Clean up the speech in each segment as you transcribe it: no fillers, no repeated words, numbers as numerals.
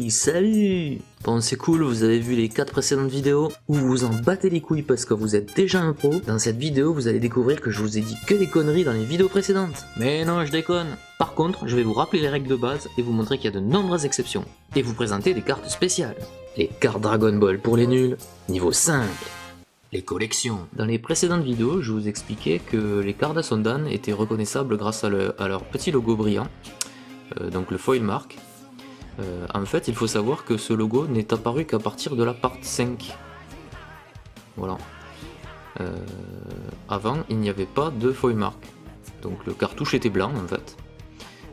Hey, salut! Bon, c'est cool, vous avez vu les 4 précédentes vidéos où vous vous en battez les couilles parce que vous êtes déjà un pro. Dans cette vidéo, vous allez découvrir que je vous ai dit que des conneries dans les vidéos précédentes. Mais non, je déconne. Par contre, je vais vous rappeler les règles de base et vous montrer qu'il y a de nombreuses exceptions. Et vous présenter des cartes spéciales. Les cartes Dragon Ball pour les nuls, niveau 5. Les collections. Dans les précédentes vidéos, je vous expliquais que les cartes Sondan étaient reconnaissables grâce à leur petit logo brillant, donc le foil mark. En fait, il faut savoir que ce logo n'est apparu qu'à partir de la part 5. Voilà. Avant, il n'y avait pas de foil mark. Donc le cartouche était blanc en fait.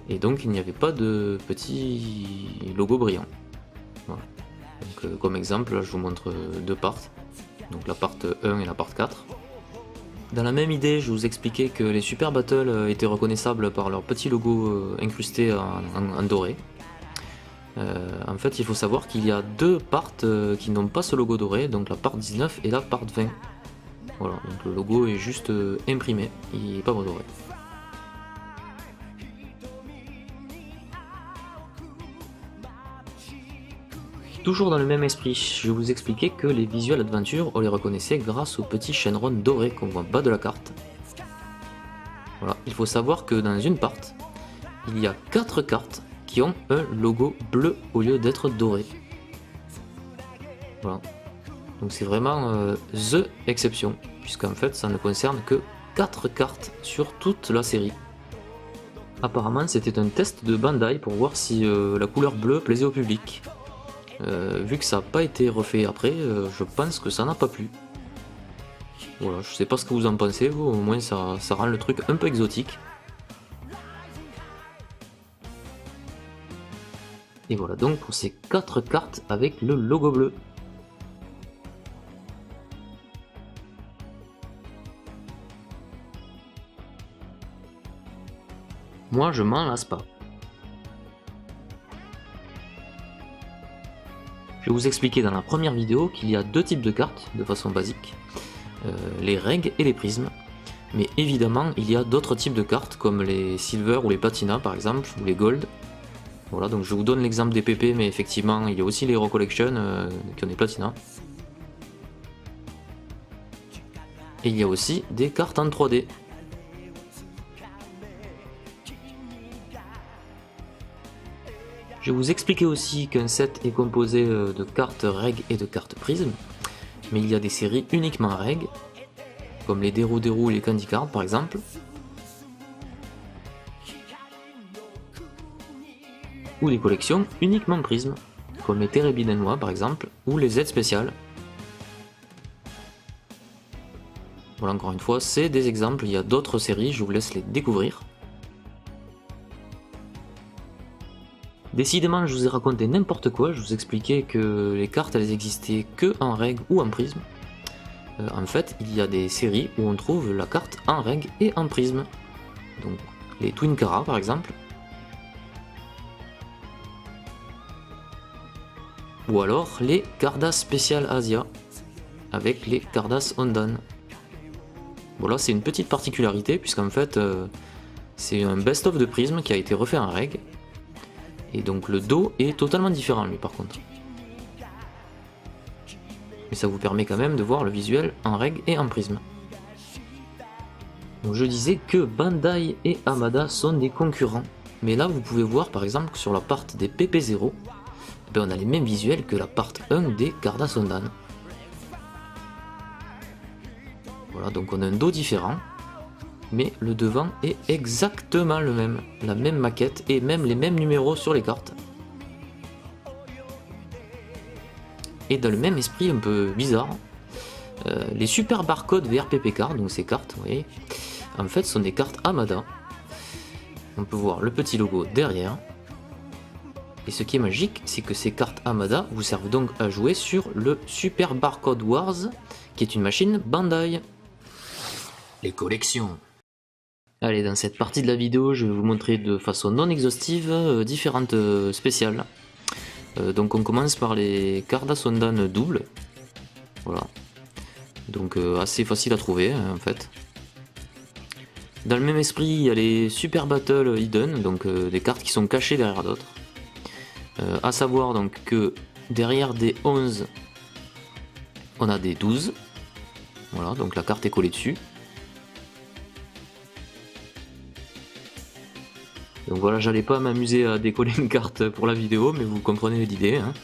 Et donc il n'y avait pas de petit logo brillant. Voilà. Donc, comme exemple, là je vous montre deux parts. Donc la part 1 et la part 4. Dans la même idée, je vous expliquais que les Super Battle étaient reconnaissables par leur petit logo incrusté en doré. En fait, il faut savoir qu'il y a deux parts qui n'ont pas ce logo doré, donc la part 19 et la part 20. Voilà, donc le logo est juste imprimé, il n'est pas doré. Toujours dans le même esprit, je vous expliquais que les visuels Adventure, on les reconnaissait grâce au petit chaîneron doré qu'on voit en bas de la carte. Voilà, il faut savoir que dans une part, il y a 4 cartes qui ont un logo bleu au lieu d'être doré. Voilà. Donc c'est vraiment THE exception, puisqu'en fait ça ne concerne que 4 cartes sur toute la série. Apparemment c'était un test de Bandai pour voir si la couleur bleue plaisait au public. Vu que ça n'a pas été refait après, je pense que ça n'a pas plu. Voilà, je sais pas ce que vous en pensez, vous, au moins ça rend le truc un peu exotique. Et voilà donc pour ces 4 cartes avec le logo bleu. Moi je m'en lasse pas. Je vais vous expliquer dans la première vidéo qu'il y a deux types de cartes de façon basique, les règles et les prismes. Mais évidemment il y a d'autres types de cartes comme les silver ou les platina par exemple, ou les gold. Voilà, donc je vous donne l'exemple des PP, mais effectivement il y a aussi les Hero Collection qui ont des platina. Et il y a aussi des cartes en 3D. Je vais vous expliquer aussi qu'un set est composé de cartes reg et de cartes prisme, mais il y a des séries uniquement reg, comme les Deru Deru et les Candy Card par exemple, ou des collections uniquement prisme, comme les Terebinenwa par exemple, ou les Z spéciales. Voilà, encore une fois, c'est des exemples, il y a d'autres séries, je vous laisse les découvrir. Décidément, je vous ai raconté n'importe quoi, je vous expliquais que les cartes elles existaient que en règle ou en prisme. En fait, il y a des séries où on trouve la carte en règle et en prisme. Donc les Twin Kara par exemple. Ou alors les Cardas Special Asia avec les Cardas Ondan. Voilà, c'est une petite particularité puisqu'en fait c'est un best-of de prisme qui a été refait en règle. Et donc le dos est totalement différent lui par contre. Mais ça vous permet quand même de voir le visuel en règle et en prisme. Donc je disais que Bandai et Hamada sont des concurrents. Mais là vous pouvez voir par exemple que sur la part des PP0, on a les mêmes visuels que la part 1 des Cardas Ondan. Voilà, donc on a un dos différent. Mais le devant est exactement le même, la même maquette et même les mêmes numéros sur les cartes. Et dans le même esprit un peu bizarre, les super barcodes VRPP cards, donc ces cartes, vous voyez, en fait sont des cartes Hamada. On peut voir le petit logo derrière. Et ce qui est magique, c'est que ces cartes Hamada vous servent donc à jouer sur le Super Barcode Wars, qui est une machine Bandai. Les collections. Allez, dans cette partie de la vidéo, je vais vous montrer de façon non exhaustive différentes spéciales. Donc on commence par les Cardas Ondan double. Voilà. Donc assez facile à trouver en fait. Dans le même esprit, il y a les Super Battle Hidden, donc des cartes qui sont cachées derrière d'autres. À savoir donc que derrière des 11, on a des 12. Voilà, donc la carte est collée dessus. Donc voilà, j'allais pas m'amuser à décoller une carte pour la vidéo, mais vous comprenez l'idée, hein.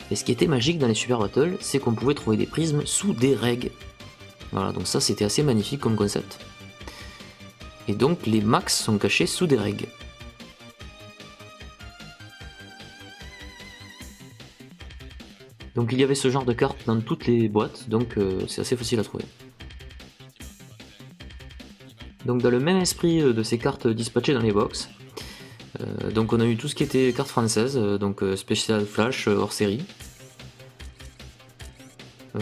Et ce qui était magique dans les Super Battle, c'est qu'on pouvait trouver des prismes sous des règles. Voilà, donc ça c'était assez magnifique comme concept. Et donc les max sont cachés sous des règles. Donc il y avait ce genre de cartes dans toutes les boîtes, donc c'est assez facile à trouver. Donc dans le même esprit de ces cartes dispatchées dans les box, donc on a eu tout ce qui était cartes françaises, donc spécial flash hors série.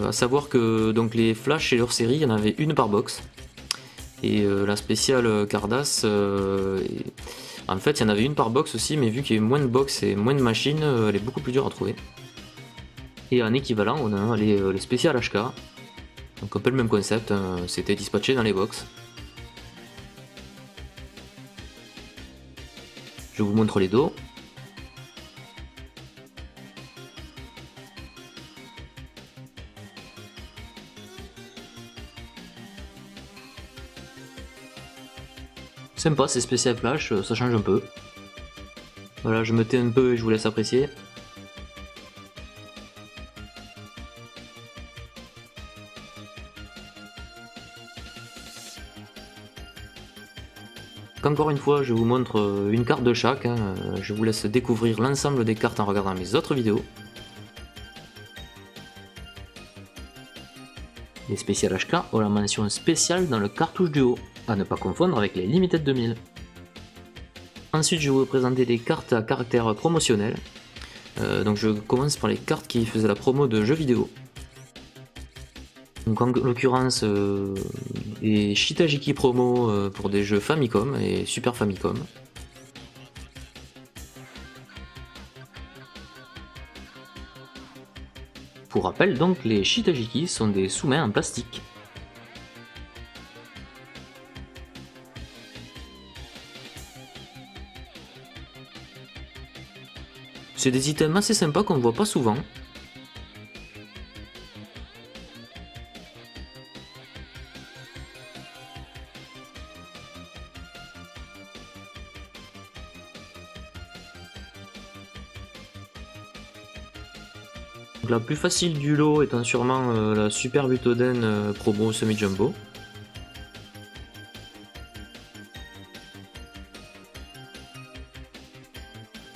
À savoir que donc les flash et hors série, il y en avait une par box. Et la spéciale Cardass, en fait il y en avait une par box aussi, mais vu qu'il y a moins de box et moins de machines, elle est beaucoup plus dure à trouver. Et en équivalent, on a les spéciales HK. Donc un peu le même concept, hein, c'était dispatché dans les box. Je vous montre les dos. Sympa, c'est spécial flash, ça change un peu. Voilà, je me tais un peu et je vous laisse apprécier. Encore une fois, je vous montre une carte de chaque, hein. Je vous laisse découvrir l'ensemble des cartes en regardant mes autres vidéos. Les spéciales HK ont la mention spéciale dans le cartouche du haut, à ne pas confondre avec les Limited 2000. Ensuite, je vais vous présenter des cartes à caractère promotionnel. Donc je commence par les cartes qui faisaient la promo de jeux vidéo. Donc en l'occurrence, des Shitajiki promo pour des jeux Famicom et Super Famicom. Pour rappel, donc, les Shitajiki sont des sous-mains en plastique. C'est des items assez sympas qu'on ne voit pas souvent. Donc la plus facile du lot étant sûrement la Super Butoden promo semi-jumbo.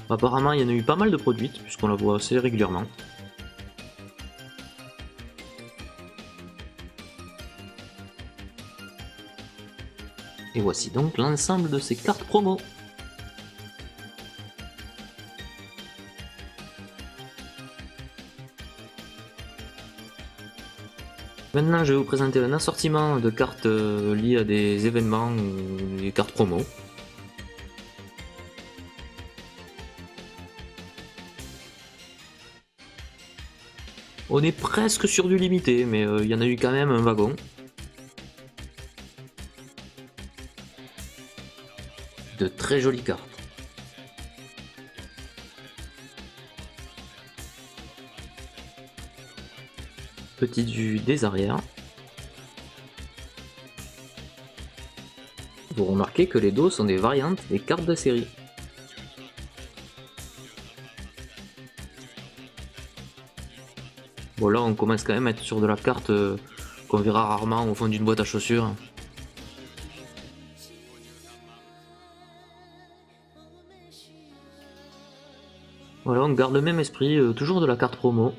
Apparemment il y en a eu pas mal de produites puisqu'on la voit assez régulièrement. Et voici donc l'ensemble de ces cartes promo. Maintenant je vais vous présenter un assortiment de cartes liées à des événements ou des cartes promo. On est presque sur du limité, mais il y en a eu quand même un wagon. De très jolies cartes. Petite vue des arrières. Vous remarquez que les dos sont des variantes des cartes de série. Bon là on commence quand même à être sur de la carte qu'on verra rarement au fond d'une boîte à chaussures. Voilà, on garde le même esprit, toujours de la carte promo.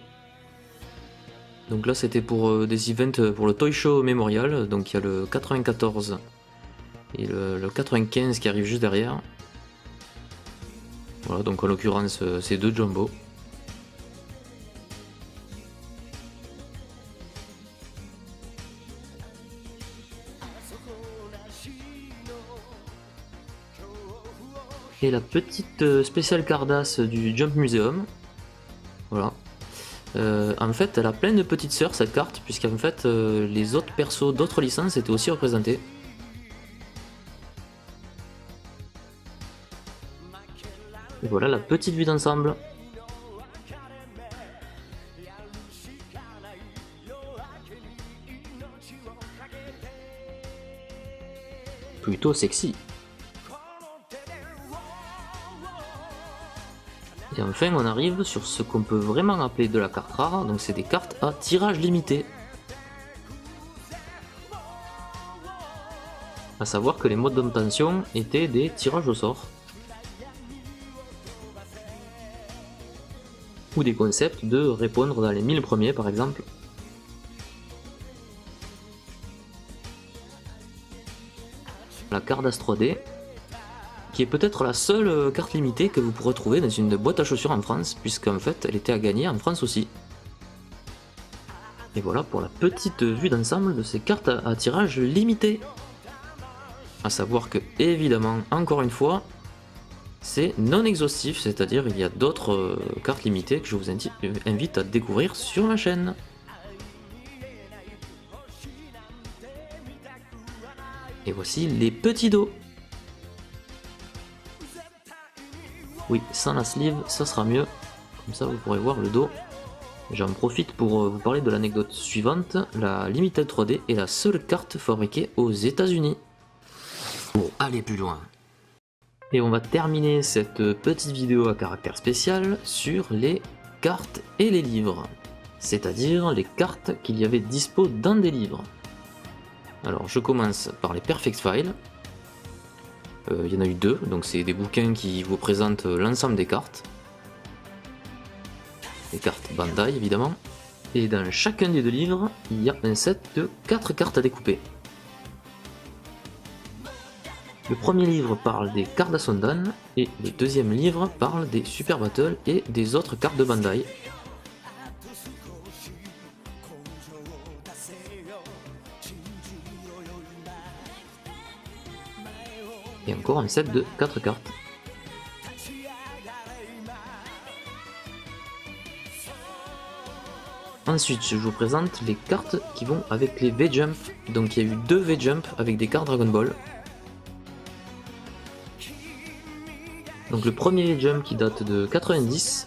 Donc là c'était pour des events pour le Toy Show Memorial, donc il y a le 94 et le 95 qui arrive juste derrière. Voilà, donc en l'occurrence c'est deux jumbo. Et la petite spéciale Cardass du Jump Museum. Voilà. En fait, elle a plein de petites sœurs cette carte, puisqu'en fait les autres persos d'autres licences étaient aussi représentés. Et voilà la petite vue d'ensemble. Plutôt sexy. Et enfin on arrive sur ce qu'on peut vraiment appeler de la carte rare, donc c'est des cartes à tirage limité. À savoir que les modes d'obtention étaient des tirages au sort. Ou des concepts de répondre dans les 1000 premiers par exemple. La Cardass 3D, qui est peut-être la seule carte limitée que vous pourrez trouver dans une boîte à chaussures en France, puisqu'en fait elle était à gagner en France aussi. Et voilà pour la petite vue d'ensemble de ces cartes à tirage limité. A savoir que, évidemment, encore une fois, c'est non exhaustif, c'est-à-dire il y a d'autres cartes limitées que je vous invite à découvrir sur ma chaîne. Et voici les petits dos. Oui, sans la sleeve, ça sera mieux. Comme ça, vous pourrez voir le dos. J'en profite pour vous parler de l'anecdote suivante. La Limited 3D est la seule carte fabriquée aux États-Unis. Pour aller plus loin. Et on va terminer cette petite vidéo à caractère spécial sur les cartes et les livres. C'est-à-dire les cartes qu'il y avait dispo dans des livres. Alors je commence par les Perfect Files. Il y en a eu 2, donc c'est des bouquins qui vous présentent l'ensemble des cartes. Les cartes Bandai évidemment. Et dans chacun des 2 livres, il y a un set de 4 cartes à découper. Le premier livre parle des Cardass Undawn et le deuxième livre parle des Super Battle et des autres cartes de Bandai. Et encore un set de 4 cartes. Ensuite, je vous présente les cartes qui vont avec les V-Jump. Donc il y a eu 2 V-Jump avec des cartes Dragon Ball. Donc le premier V-Jump qui date de 90.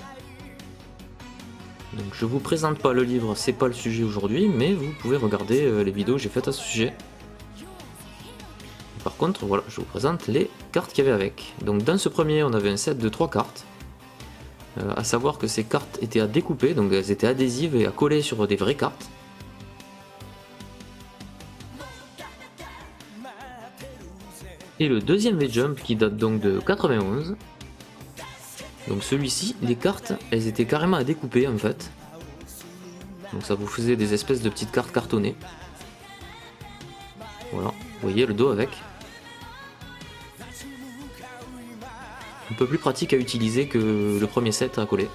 Donc je vous présente pas le livre, c'est pas le sujet aujourd'hui, mais vous pouvez regarder les vidéos que j'ai faites à ce sujet. Par contre, voilà, je vous présente les cartes qu'il y avait avec. Donc dans ce premier, on avait un set de 3 cartes. À savoir que ces cartes étaient à découper, donc elles étaient adhésives et à coller sur des vraies cartes. Et le deuxième V-Jump qui date donc de 91. Donc celui-ci, les cartes, elles étaient carrément à découper en fait. Donc ça vous faisait des espèces de petites cartes cartonnées. Voilà, vous voyez le dos avec. Un peu plus pratique à utiliser que le premier set à coller.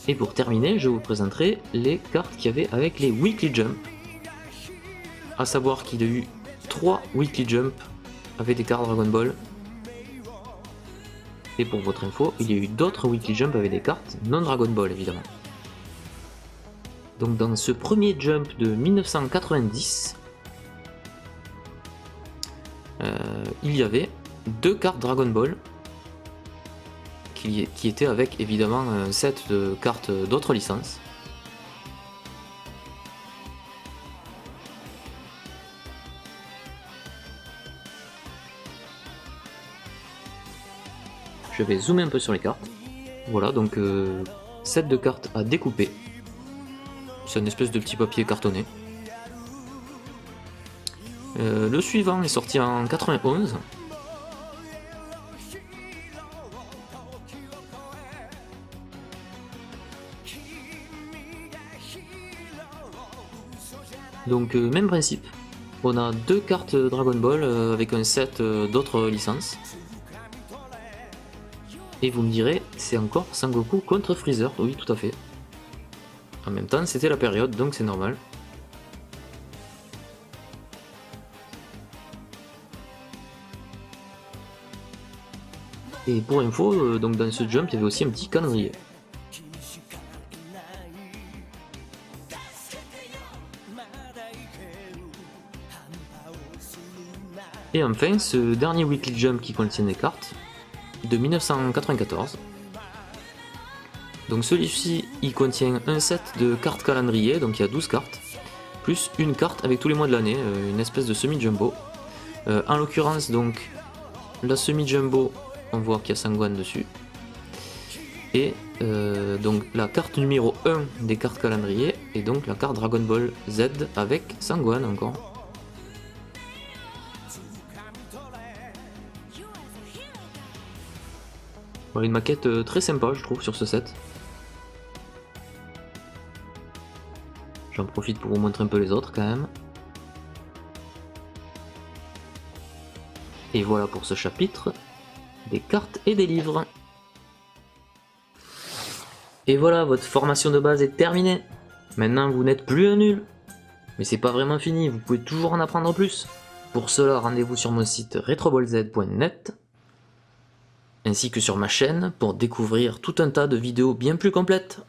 Et pour terminer, je vous présenterai les cartes qu'il y avait avec les Weekly Jump. A savoir qu'il y a eu 3 Weekly Jump avec des cartes Dragon Ball. Et pour votre info, il y a eu d'autres Weekly Jump avec des cartes non Dragon Ball évidemment. Donc dans ce premier Jump de 1990, il y avait 2 cartes Dragon Ball qui étaient avec évidemment un set de cartes d'autres licences. Je vais zoomer un peu sur les cartes. Voilà, donc set de cartes à découper. C'est une espèce de petit papier cartonné. Le suivant est sorti en 91. Donc même principe. On a 2 cartes Dragon Ball avec un set d'autres licences. Et vous me direz, c'est encore Sangoku contre Freezer. Oui, tout à fait. En même temps, c'était la période, donc c'est normal. Et pour info, donc dans ce jump, il y avait aussi un petit calendrier. Et enfin, ce dernier Weekly Jump qui contient des cartes de 1994. Donc celui-ci, il contient un set de cartes calendrier, donc il y a 12 cartes, plus une carte avec tous les mois de l'année, une espèce de semi-jumbo. En l'occurrence, donc, la semi-jumbo, on voit qu'il y a Sangohan dessus. Et donc la carte numéro 1 des cartes calendrier, et donc la carte Dragon Ball Z avec Sangohan encore. Voilà, une maquette très sympa je trouve sur ce set. J'en profite pour vous montrer un peu les autres quand même. Et voilà pour ce chapitre des cartes et des livres. Et voilà, votre formation de base est terminée. Maintenant vous n'êtes plus un nul. Mais c'est pas vraiment fini, vous pouvez toujours en apprendre plus. Pour cela, rendez-vous sur mon site retroballz.net ainsi que sur ma chaîne pour découvrir tout un tas de vidéos bien plus complètes.